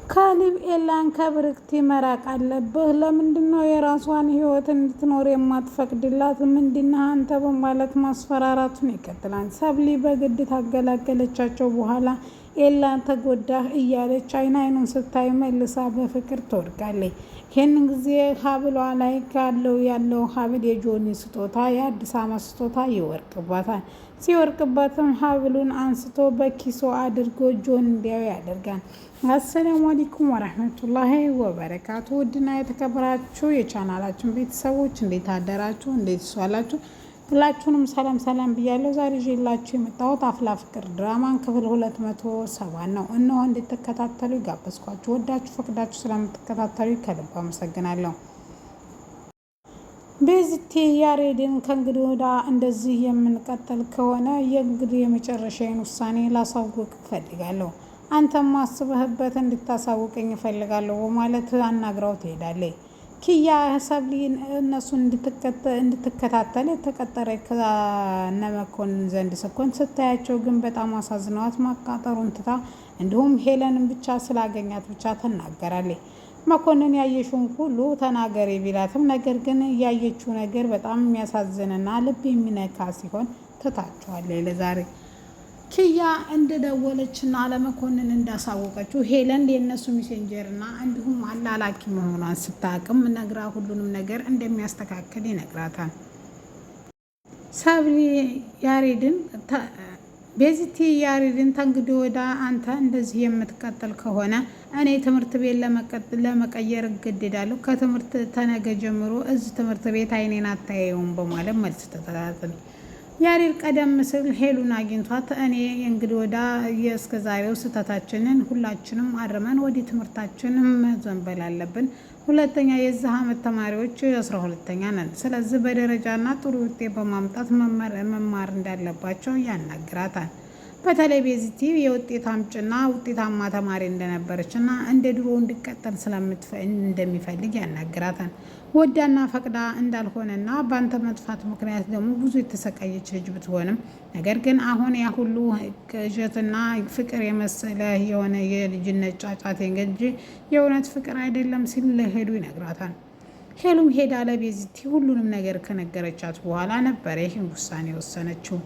ካሌብ ኤላን ከብርክቲ መራቅ አለብህ። ለምንድነው የራሷን ህይወት እንድትኖር የማትፈቅድላት? ምንድነው አንተ? በማለት ማስፈራራቱን ይቀጥላል። ሰብሊ በግድ ታገላገለቻቸው በኋላ ኤላን ተጎዳህ እያለች አይኑን ስታይ መልሳ በፍቅር ትወድቃለች። ይህንን ጊዜ ሀብሏ ላይ ያለው ሀብል የጆኒ ስጦታ የአዲስ ዓመት ስጦታ ይወርቅባታል። ሲወርቅባትም ሀብሉን አንስቶ በኪሶ አድርጎ ጆን እንዲያው ያደርጋል። አሰላሙ አለይኩም ወራህመቱላሂ ወበረካቱ። ውድና የተከበራችሁ የቻናላችን ቤተሰቦች እንዴት አደራችሁ? እንዴት ዋላችሁ? ሁላችሁንም ሰላም ሰላም ብያለሁ። ዛሬ ይዤላችሁ የመጣሁት አፍላ ፍቅር ድራማን ክፍል 270 ነው። እነሆ እንድትከታተሉ ጋበዝኳችሁ። ወዳችሁ ፈቅዳችሁ ስለምትከታተሉ ከልብ አመሰግናለሁ። ቤዝቲ ያሬድን ከእንግዲህ ወዳ እንደዚህ የምንቀጥል ከሆነ የእንግዲህ የመጨረሻዬን ውሳኔ ላሳውቅ እፈልጋለሁ። አንተም አስበህበት እንድታሳውቀኝ እፈልጋለሁ በማለት አናግራው ትሄዳለች። ኪያ ሰብሊን እነሱን እንድትከታተል የተቀጠረ ከነመኮንን ዘንድ ስኮን ስታያቸው ግን በጣም አሳዝነዋት ማቃጠሩን ትታ እንዲሁም ሄለንን ብቻ ስላገኛት ብቻ ትናገራለች። መኮንን ያየሽውን ሁሉ ተናገሪ ቢላትም ነገር ግን ያየችው ነገር በጣም የሚያሳዝንና ልብ የሚነካ ሲሆን ትታቸዋለች። ለዛሬ ኪያ እንደደወለችና ለመኮንን እንዳሳወቀችው ሄለን የነሱ ሜሴንጀርና እንዲሁም አላላኪ መሆኗን ስታቅም ነግራ ሁሉንም ነገር እንደሚያስተካክል ይነግራታል። ሰብሊ ያሬድን ቤዝቲ ያሬድን ተንግዲህ ወዳ አንተ እንደዚህ የምትቀጥል ከሆነ እኔ ትምህርት ቤት ለመቀየር እገደዳለሁ። ከትምህርት ተነገ ጀምሮ እዚህ ትምህርት ቤት አይኔን አታየውም በማለት መልስ ተጠራጥል። ያሬድ ቀደም ሲል ሄሉን አግኝቷት እኔ እንግዲህ ወዳ የእስከዛሬው ስህተታችንን ሁላችንም አርመን ወደ ትምህርታችንም መዘንበል አለብን። ሁለተኛ የዚህ ዓመት ተማሪዎች 12ኛ ነን። ስለዚህ በደረጃና ጥሩ ውጤት በማምጣት መማር እንዳለባቸው ያናግራታል። በተለይ ቤዝቲ የውጤት አምጭና ውጤታማ ተማሪ እንደነበረችና እንደ ድሮ እንዲቀጠል እንደሚፈልግ ያናግራታል። ወዳና ፈቅዳ እንዳልሆነና በአንተ መጥፋት ምክንያት ደግሞ ብዙ የተሰቃየች ልጅ ብትሆንም ነገር ግን አሁን ያ ሁሉ ቅዠትና ፍቅር የመሰለ የሆነ የልጅነት ጫጫት እንጂ የእውነት ፍቅር አይደለም ሲል ለሄሉ ይነግራታል። ሄሉም ሄዳ ለቤዝቲ ሁሉንም ነገር ከነገረቻት በኋላ ነበረ ይህን ውሳኔ ወሰነችው።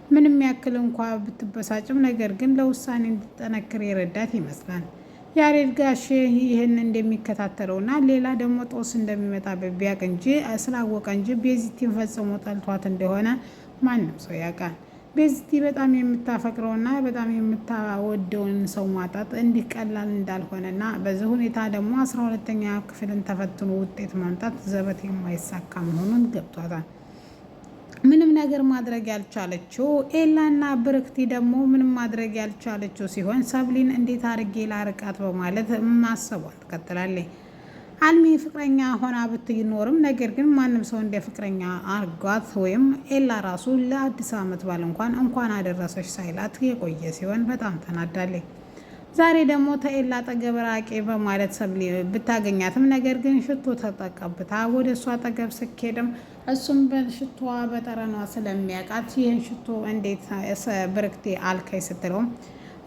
ምንም ያክል እንኳ ብትበሳጭም ነገር ግን ለውሳኔ እንድጠነክር የረዳት ይመስላል። ያሬድ ጋሽ ይህን እንደሚከታተለውና ሌላ ደግሞ ጦስ እንደሚመጣበት ቢያቅ እንጂ ስላወቀ እንጂ ቤዝቲን ፈጽሞ ጠልቷት እንደሆነ ማንም ሰው ያውቃል። ቤዝቲ በጣም የምታፈቅረውና በጣም የምታወደውን ሰው ማጣት እንዲህ ቀላል እንዳልሆነና በዚህ ሁኔታ ደግሞ 12ኛ ክፍልን ተፈትኖ ውጤት ማምጣት ዘበት የማይሳካ መሆኑን ገብቷታል። ምንም ነገር ማድረግ ያልቻለችው ኤላና ብርክቲ ደግሞ ምንም ማድረግ ያልቻለችው ሲሆን ሰብሊን እንዴት አድርጌ ላርቃት በማለት ማሰቧን ትቀጥላለች። አልሚ ፍቅረኛ ሆና ብትኖርም ነገር ግን ማንም ሰው እንደ ፍቅረኛ አርጓት ወይም ኤላ ራሱ ለአዲስ ዓመት ባል እንኳን አደረሰች ሳይላት የቆየ ሲሆን በጣም ተናዳለች። ዛሬ ደግሞ ተኤላ አጠገብ ራቄ በማለት ሰብሊ ብታገኛትም ነገር ግን ሽቶ ተጠቀብታ ወደ እሷ አጠገብ ስኬድም እሱም በሽቶዋ በጠረኗ ስለሚያውቃት ይህን ሽቶ እንዴት ብርክቴ አልከኝ ስትለውም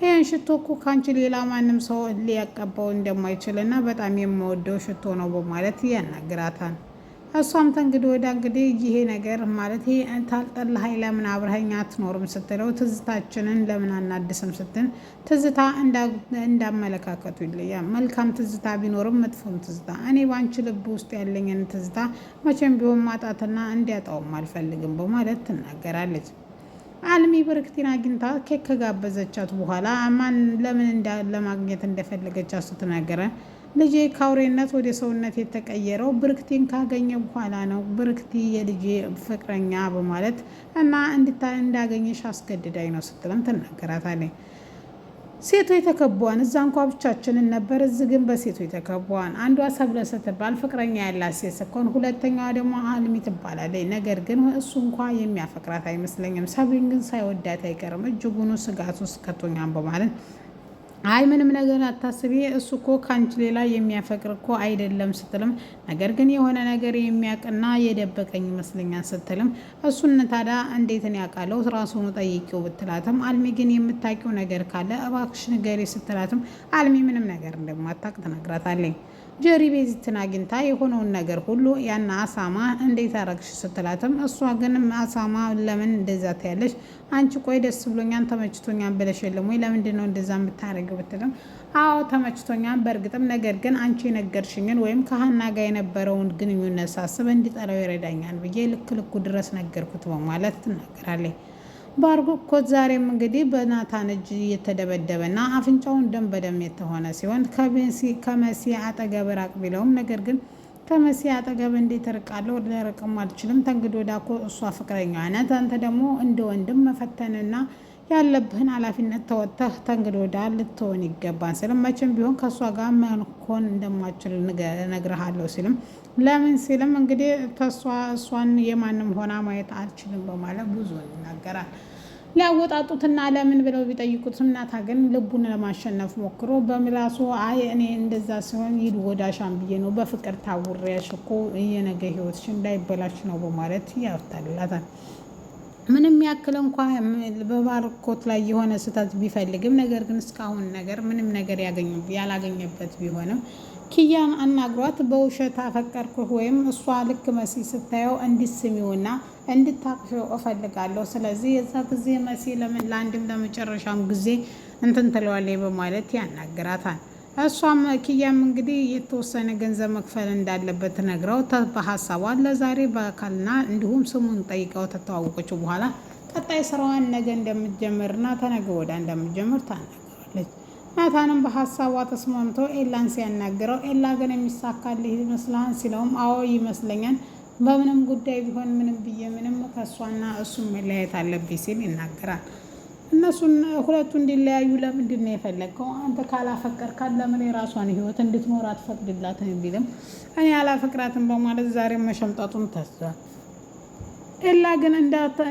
ይህን ሽቶ እኮ ካንቺ ሌላ ማንም ሰው ሊያቀባው እንደማይችልና በጣም የምወደው ሽቶ ነው በማለት ያናግራታል። እሷም ተንግዲህ ወዳ እንግዲህ ይሄ ነገር ማለት ይሄ ታልጠላኸኝ ለምን አብረኸኝ አትኖርም ስትለው ትዝታችንን ለምን አናድስም ስትል ትዝታ እንዳመለካከቱ ይለያል። መልካም ትዝታ ቢኖርም መጥፎም ትዝታ እኔ ባንቺ ልብ ውስጥ ያለኝን ትዝታ መቼም ቢሆን ማጣትና እንዲያጣውም አልፈልግም በማለት ትናገራለች። አልሚ ብርክቲን አግኝታ ኬክ ከጋበዘቻት በኋላ ማን ለምን ለማግኘት እንደፈለገቻት ስትናገረ ልጄ ከአውሬነት ወደ ሰውነት የተቀየረው ብርክቲን ካገኘ በኋላ ነው። ብርክቲ የልጄ ፍቅረኛ በማለት እና እንዳገኘሽ አስገድዳኝ ነው ስትለም ትናገራታለች። ሴቶች ተከቧን እዛ እንኳ ብቻችንን ነበር፣ እዚህ ግን በሴቶች ተከቧን። አንዷ ሰብለ ስትባል ፍቅረኛ ያላት ሴት ስትሆን ሁለተኛዋ ደግሞ አልሚ ትባላለች። ነገር ግን እሱ እንኳ የሚያፈቅራት አይመስለኝም። ሰብሊን ግን ሳይወዳት አይቀርም። እጅጉኑ ስጋት ውስጥ ከቶኛም በማለት አይ ምንም ነገር አታስቢ፣ እሱ እኮ ካንቺ ሌላ የሚያፈቅር እኮ አይደለም ስትልም፣ ነገር ግን የሆነ ነገር የሚያውቅና የደበቀኝ ይመስለኛል ስትልም፣ እሱን ታዲያ እንዴትን ያውቃለው ራሱን ጠይቂው ብትላትም፣ አልሚ ግን የምታውቂው ነገር ካለ እባክሽ ንገሪ ስትላትም፣ አልሚ ምንም ነገር እንደማታውቅ ትነግራታለች። ጀሪ ቤዚትን አግኝታ የሆነውን ነገር ሁሉ ያን አሳማ እንዴት አረግሽ ስትላትም፣ እሷ ግን አሳማ ለምን እንደዛ ታያለሽ? አንቺ ቆይ ደስ ብሎኛል ተመችቶኛል ብለሽ የለም ወይ? ለምንድን ነው እንደዛ የምታረጊው ብትልም፣ አዎ ተመችቶኛል በእርግጥም፣ ነገር ግን አንቺ የነገርሽኝን ወይም ከሀና ጋር የነበረውን ግንኙነት ሳስብ እንዲጠላው ይረዳኛል ብዬ ልክ ልኩ ድረስ ነገርኩት በማለት ትናገራለች። ባርኮት ዛሬም እንግዲህ በናታን እጅ እየተደበደበና አፍንጫውን ደም በደም የተሆነ ሲሆን ከመሲ አጠገብ ራቅ ቢለውም ነገር ግን ከመሲ አጠገብ እንዴት እርቃለሁ? ልርቅም አልችልም። ተንግዶ ዳኮ እሷ ፍቅረኛዋ ናት። አንተ ደግሞ እንደ ወንድም መፈተንና ያለብህን ኃላፊነት ተወጥተህ ተንግዶ ዳ ልትሆን ይገባን ሲልም፣ መቼም ቢሆን ከእሷ ጋር መሆን እንደማችል እነግርሃለሁ ሲልም፣ ለምን ሲልም እንግዲህ እሷን የማንም ሆና ማየት አልችልም በማለት ብዙ ይናገራል። ሊያወጣጡትና ለምን ብለው ቢጠይቁትም ናታ ግን ልቡን ለማሸነፍ ሞክሮ በምላሱ አይ እኔ እንደዛ ሲሆን ይድ ወዳሻን ብዬ ነው በፍቅር ታውሬያሽ እኮ የነገ ህይወትሽ እንዳይበላሽ ነው በማለት ያፍታላታል። ምንም ያክል እንኳ በባርኮት ላይ የሆነ ስህተት ቢፈልግም ነገር ግን እስካሁን ነገር ምንም ነገር ያላገኘበት ቢሆንም ኪያን አናግሯት በውሸት አፈቀርኩህ ወይም እሷ ልክ መሲ ስታየው እንድትስሚውና እንድታቅፊው እፈልጋለሁ። ስለዚህ የዛ ጊዜ መሲ ለምን ለአንድም ለመጨረሻም ጊዜ እንትን ትለዋለች በማለት ያናግራታል። እሷም ኪያም እንግዲህ የተወሰነ ገንዘብ መክፈል እንዳለበት ነግረው በሀሳቧን ለዛሬ በአካልና እንዲሁም ስሙን ጠይቀው ተተዋወቀችው በኋላ ቀጣይ ስራዋን ነገ እንደምትጀምርና ተነገ ወዳ እንደምትጀምር ታናገራለች። ናታንም በሀሳቧ ተስማምቶ ኤላን ሲያናግረው ኤላ ግን የሚሳካልህ ይመስልሃል ሲለውም አዎ ይመስለኛል፣ በምንም ጉዳይ ቢሆን ምንም ብዬ ምንም ከእሷና እሱም መለያየት አለብኝ ሲል ይናገራል። እነሱን ሁለቱ እንዲለያዩ ለምንድን ነው የፈለግከው? አንተ ካላፈቀርካት ለምን የራሷን ህይወት እንድትኖር አትፈቅድላትም? ቢልም እኔ አላፈቅራትም በማለት ዛሬ መሸምጠጡን ተስቷል። ኤላ ግን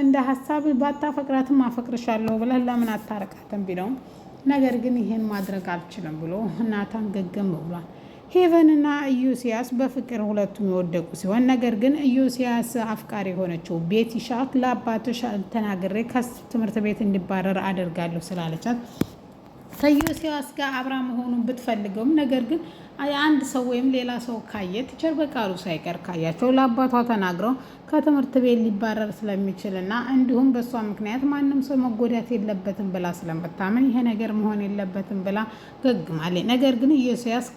እንደ ሀሳብ ባታፈቅራትም አፈቅርሻለሁ ብለህ ለምን አታረቃትም? ቢለውም ነገር ግን ይሄን ማድረግ አልችልም ብሎ ናታን ገገም ብሏል። ሄቨንና ኢዮስያስ በፍቅር ሁለቱም የወደቁ ሲሆን ነገር ግን ኢዮስያስ አፍቃሪ የሆነችው ቤቲሻ ለአባትሽ ተናግሬ ከትምህርት ቤት እንዲባረር አደርጋለሁ ስላለቻት ከኢዮስያስ ጋር አብራ መሆኑን ብትፈልገውም ነገር ግን አንድ ሰው ወይም ሌላ ሰው ካየ ቲቸር በቃሉ ሳይቀር ካያቸው ለአባቷ ተናግረው ከትምህርት ቤት ሊባረር ስለሚችልና እንዲሁም በሷ ምክንያት ማንም ሰው መጎዳት የለበትም ብላ ስለምታምን ይሄ ነገር መሆን የለበትም ብላ ገግማለች። ነገር ግን ኢዮስያስ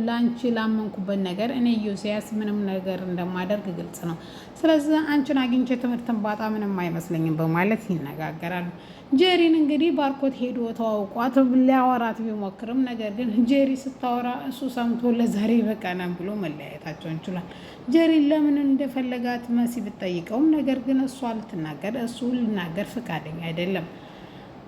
ለአንቺ ላመንኩበት ነገር እኔ ኢዮስያስ ምንም ነገር እንደማደርግ ግልጽ ነው። ስለዚህ አንቺን አግኝቼ ትምህርትን ባጣ ምንም አይመስለኝም በማለት ይነጋገራሉ። ጄሪን እንግዲህ ባርኮት ሄዶ ተዋውቋት ሊያወራት ቢሞክርም ነገር ግን ጄሪ ስታወራ እሱ ሰምቶ ለዛሬ በቃናም ብሎ መለያየታቸውን ችሏል። ጄሪን ለምን እንደፈለጋት መሲ ብትጠይቀውም ነገር ግን እሷ ልትናገር እሱ ልናገር ፈቃደኛ አይደለም።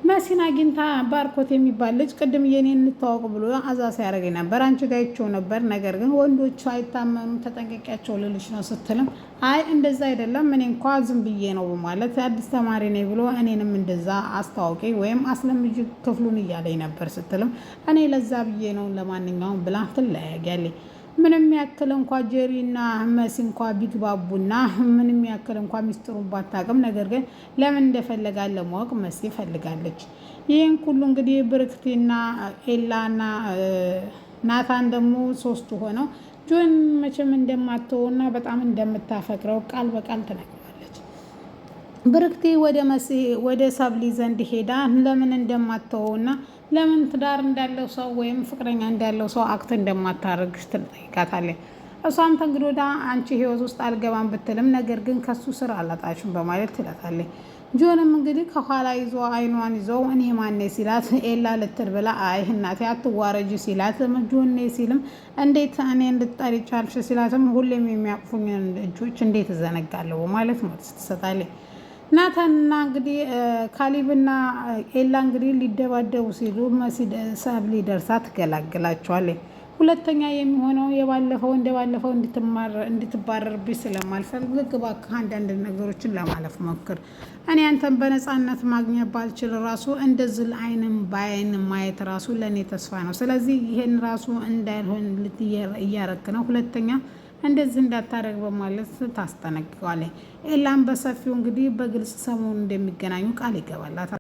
መሲን አግኝታ ባርኮት የሚባል ልጅ ቅድም የኔን እንተዋወቅ ብሎ አዛ ሲያደርገኝ ነበር፣ አንቺ ጋር ይቸው ነበር፣ ነገር ግን ወንዶቹ አይታመኑም ተጠንቀቂያቸው ልልሽ ነው ስትልም አይ እንደዛ አይደለም እኔ እንኳ ዝም ብዬ ነው በማለት አዲስ ተማሪ ነኝ ብሎ እኔንም እንደዛ አስተዋውቂ ወይም አስለምጂ ክፍሉን እያለኝ ነበር ስትልም እኔ ለዛ ብዬ ነው ለማንኛውም ብላ ትለያያለች። ምንም ያክል እንኳ ጄሪና መሲ እንኳ ቢግባቡና ምንም ያክል እንኳ ሚስጥሩን ባታውቅም ነገር ግን ለምን እንደፈለጋት ለማወቅ መሲ ፈልጋለች። ይህን ሁሉ እንግዲህ ብርክቲና ኤላና ናታን ደግሞ ሶስቱ ሆነው ጆን መቼም እንደማትተውና በጣም እንደምታፈቅረው ቃል በቃል ተናግራለች። ብርክቲ ወደ ሰብሊ ዘንድ ሄዳ ለምን እንደማትተውና ለምን ትዳር እንዳለው ሰው ወይም ፍቅረኛ እንዳለው ሰው አክት እንደማታደርግ ትጠይቃታለች። እሷም ተንግዶዳ አንቺ ህይወት ውስጥ አልገባም ብትልም ነገር ግን ከሱ ስር አላጣሽም በማለት ትላታለች። ጆንም እንግዲህ ከኋላ ይዞ አይኗን ይዘው እኔ ማኔ ሲላት ኤላ ልትል ብላ አይ እናቴ አትዋረጅ ሲላት ጆኔ ሲልም እንዴት እኔ እንድጠሪ ቻልሽ ሲላትም ሁሌም የሚያቅፉኝ እጆች እንዴት እዘነጋለሁ በማለት መልስ ትሰጣለች። ናታንና እንግዲህ ካሊብና ኤላ እንግዲህ ሊደባደቡ ሲሉ ሰብሊ ደርሳ ትገላግላቸዋለች። ሁለተኛ የሚሆነው የባለፈው እንደባለፈው እንድትባረርብኝ ስለማልፈልግ እባክህ አንዳንድ ነገሮችን ለማለፍ ሞክር። እኔ አንተን በነፃነት ማግኘት ባልችል ራሱ እንደዚህ አይንም በአይን ማየት ራሱ ለእኔ ተስፋ ነው። ስለዚህ ይሄን ራሱ እንዳይሆን እያረክ ነው። ሁለተኛ እንደዚህ እንዳታደርግ በማለት ታስጠነቅቀዋለች። ኤላም በሰፊው እንግዲህ በግልጽ ሰሞኑን እንደሚገናኙ ቃል ይገባላታል።